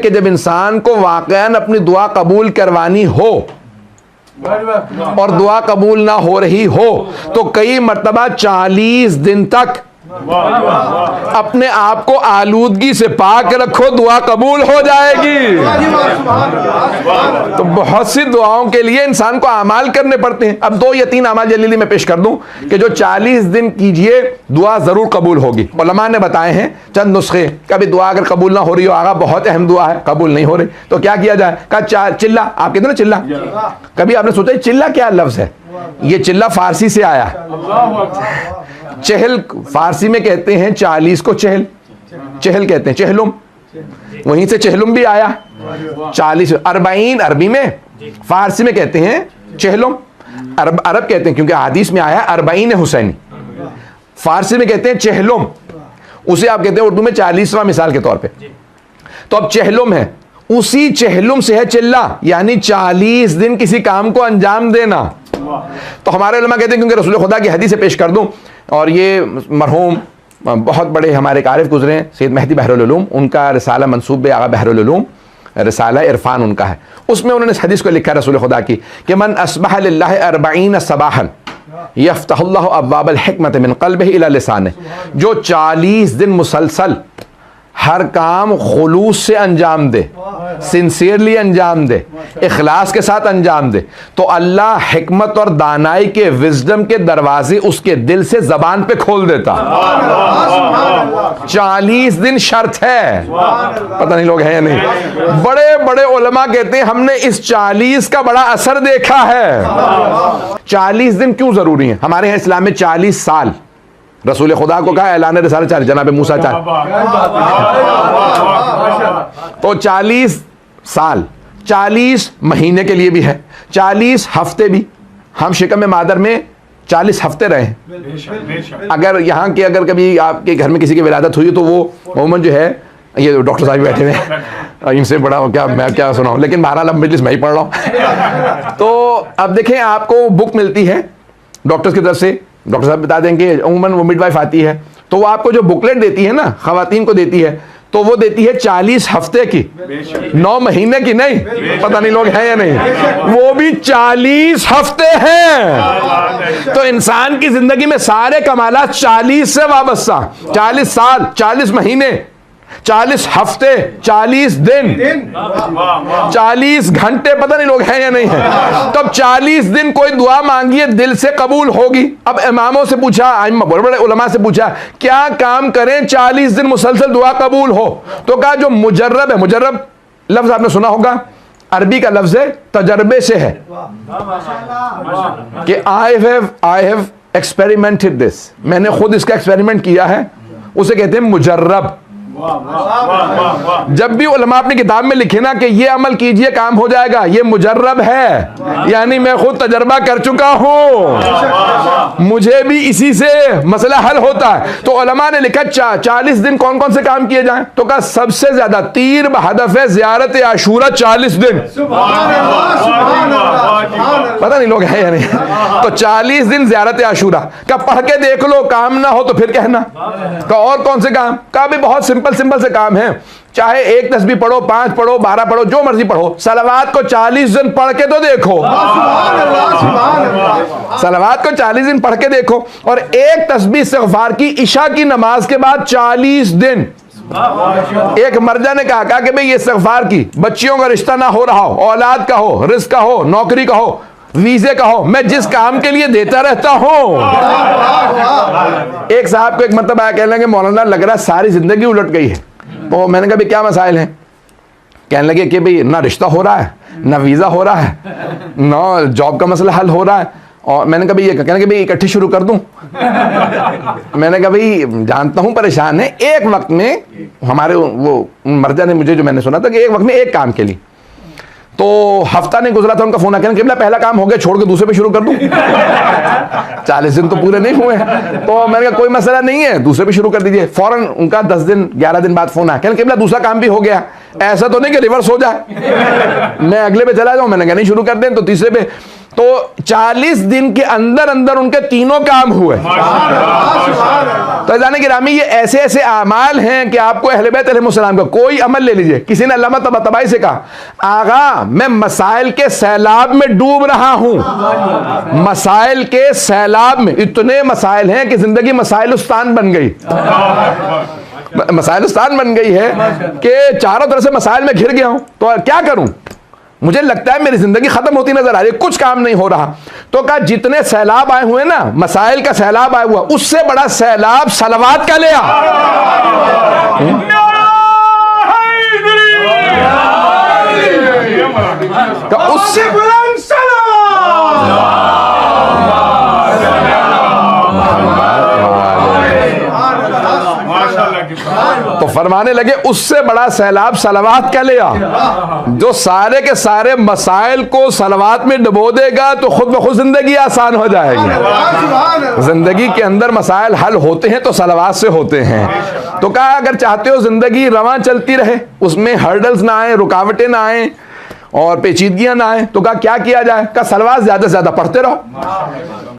कि जब इंसान को वाकईन अपनी दुआ कबूल करवानी हो और दुआ कबूल ना हो रही हो तो कई मर्तबा 40 दिन तक अपने आप को आलूदगी से पाक रखो, दुआ कबूल हो जाएगी। तो बहुत सी दुआओं के लिए इंसान को अमाल करने पड़ते हैं। अब 2 या 3 अमाल जल्दी में पेश कर दूं कि जो 40 दिन कीजिए दुआ जरूर कबूल होगी। उलमा ने बताए हैं चंद नुस्खे। कभी दुआ अगर कबूल ना हो रही हो, आगा बहुत अहम दुआ है, कबूल नहीं हो रही, तो क्या किया जाए? कहा चिल्ला। आप कहते ना चिल्ला, कभी आपने सोचा चिल्ला क्या लफ्ज है? ये चिल्ला फारसी से आया। चहल फारसी में कहते हैं 40 को चहल, चहल कहते हैं चहलुम, वहीं से चहलुम भी आया। 40 40 अरबी में, फारसी में कहते हैं चहलुम, अरब कहते हैं क्योंकि हदीस में आया 40 हुसैनी, फारसी में कहते हैं चहलुम, उसे आप कहते हैं उर्दू में 40वां मिसाल के तौर पे। तो अब चहलुम है, उसी चहलुम से है चिल्ला, यानी 40 दिन किसी काम को अंजाम देना। तो हमारे उलमा कहते हैं, क्योंकि रसूल खुदा की हदीस से पेश कर दूं, और ये मरहूम बहुत बड़े हमारे कारिफ गुजरे हैं सैयद मेहदी बहरुल उलूम, उनका रिसाला मंसूब आगा बहरुल उलूम, रिसाला इरफान उनका है, उसमें उन्होंने इस हदीस को लिखा रसूल खुदा की कि मन अस्बह लिल्लाहि 40 सबाहन यफ्तहुल्लाहु अब्वाबल हिकमत मिन क़ल्बिही इला लिसानिही, जो 40 दिन मुसलसल हर काम खुलूस से अंजाम दे, सिंसियरली अंजाम दे, इखलास के साथ अंजाम दे, तो अल्लाह हिकमत और दानाई के, विजडम के दरवाजे उसके दिल से जबान पे खोल देता। 40 दिन शर्त है, पता नहीं लोग हैं या नहीं। बड़े बड़े उलमा कहते हैं हमने इस 40 का बड़ा असर देखा है। 40 दिन क्यों जरूरी है? हमारे यहाँ इस्लाम में 40 साल रसूल खुदा को कहा ऐलान रिसालत 40, जनाब मूसा 4, तो 40 साल, 40 महीने के लिए भी है, 40 हफ्ते भी। हम शिकम मादर में 40 हफ्ते रहे हैं। अगर यहाँ के अगर कभी आपके घर में किसी की विलादत हुई तो वो मोमन जो है, ये डॉक्टर साहब बैठे हुए, इनसे बड़ा क्या मैं क्या सुनाऊं, लेकिन बहरहाल अब मजलिस मैं ही पढ़ रहा हूँ। तो अब देखें, आपको बुक मिलती है डॉक्टर्स की तरफ से, डॉक्टर साहब बता देंगे, उमूमन वो मिडवाइफ आती है तो वो आपको जो बुकलेट देती है ना, खवातीन को देती है, तो वो देती है 40 हफ्ते की, 9 महीने की नहीं। पता नहीं लोग हैं या नहीं, वो भी 40 हफ्ते हैं। तो इंसान की जिंदगी में सारे कमालात 40 से वाबस्ता, 40 साल, 40 महीने, 40 हफ्ते, 40 दिन, 40 घंटे, पता नहीं लोग हैं या नहीं है। तो अब 40 दिन कोई दुआ मांगिए दिल से कबूल होगी। अब इमामों से पूछा, बड़े बड़े उलमा से पूछा क्या काम करें 40 दिन मुसलसल दुआ कबूल हो? तो कहा जो मुजर्रब है, मुजर्रब लफ्ज आपने सुना होगा, अरबी का लफ्ज है, तजर्बे से है कि आई हैव एक्सपेरिमेंटेड दिस, मैंने खुद इसका एक्सपेरिमेंट किया है, उसे कहते हैं मुजर्रब। जब भी उलमा अपनी किताब में लिखे ना कि ये अमल कीजिए काम हो जाएगा, ये मुजर्रब है, यानी मैं खुद तजर्बा कर चुका हूं, मुझे भी इसी से मसला हल होता है। तो उलमा ने लिखा 40 दिन कौन कौन से काम किए जाएं? तो कहा सबसे ज्यादा तीर बहदफ है ज़ियारत आशूरा 40 दिन। पता नहीं लोग हैं या नहीं। तो 40 दिन ज़ियारत आशूरा का पढ़ के देख लो, काम ना हो तो फिर कहना। का और कौन से काम? का भी बहुत सिंपल से काम है, चाहे 1 तस्बीह पढ़ो, 5 पढ़ो, 12 पढ़ो, जो मर्जी पढ़ो, सलावात को 40 दिन पढ़ के तो देखो, सलावात को 40 दिन पढ़ के देखो। और 1 तस्बीह इस्तिग़फ़ार की इशा की नमाज के बाद 40 दिन। एक मर्जा ने कहा कि भाई ये इस्तिग़फ़ार की, बच्चियों का रिश्ता ना हो रहा हो, औलाद का हो, रिज़्क़ का हो, नौकरी का हो, वीजे का हो, मैं जिस काम के लिए देता रहता हूं। एक साहब को एक मतलब आया, कहने लगे मौलाना लग रहा है सारी जिंदगी उलट गई है। तो मैंने कहा भाई क्या मसाइल हैं? कहने लगे कि भाई ना रिश्ता हो रहा है, ना वीजा हो रहा है, ना जॉब का मसला हल हो रहा है। और मैंने कहा भाई ये, कहने कि भाई इकट्ठी शुरू कर दूं। मैंने कहा भाई जानता हूं परेशान है, एक वक्त में हमारे वो मर्जा ने मुझे जो मैंने सुना था कि एक वक्त में एक काम के लिए, तो हफ्ता नहीं गुजरा था उनका फोन आया, कहना पहला काम हो गया, छोड़ के दूसरे पे शुरू कर दूं। 40 दिन तो पूरे नहीं हुए। तो मैंने कहा कोई मसला नहीं है, दूसरे पे शुरू कर दीजिए। फौरन उनका 10 दिन 11 दिन बाद फोन आया, कहना दूसरा काम भी हो गया, ऐसा तो नहीं कि रिवर्स हो जाए, मैं अगले पे चला जाऊं। मैंने कहा नहीं, शुरू कर दें। तो तीसरे पे तो 40 दिन के अंदर अंदर उनके तीनों काम हुए। तो जाने गिरामी, ये ऐसे ऐसे आमाल हैं कि आपको अहले बैत अलैहिस्सलाम का कोई अमल ले लीजिए। किसी ने अल्लामा तबातबाई से कहा, आगा मैं मसाइल के सैलाब में डूब रहा हूं, मसाइल के सैलाब में। इतने मसाइल हैं कि जिंदगी मसाइलुस्तान बन गई, मसाइलुस्तान बन गई है कि चारों तरफ से मसाइल में घिर गया हूं। तो क्या करूं, मुझे लगता है मेरी जिंदगी खत्म होती नजर आ रही है, कुछ काम नहीं हो रहा। तो कहा जितने सैलाब आए हुए ना, मसाइल का सैलाब आया हुआ, उससे बड़ा सैलाब सलवात का ले आ। उससे तो फरमाने लगे उससे बड़ा सैलाब सलवात का ले आ, जो सारे के सारे मसाइल को सलवात में डुबो देगा तो खुद ब खुद जिंदगी आसान हो जाएगी। जिंदगी के अंदर मसाइल हल होते हैं तो सलवात से होते हैं। तो कहा अगर चाहते हो जिंदगी रवां चलती रहे, उसमें हर्डल्स ना आए, रुकावटें ना आए और पेचीदगियां ना आए, तो कहा क्या किया जाए? कहा सलवात ज्यादा से ज्यादा पढ़ते रहो।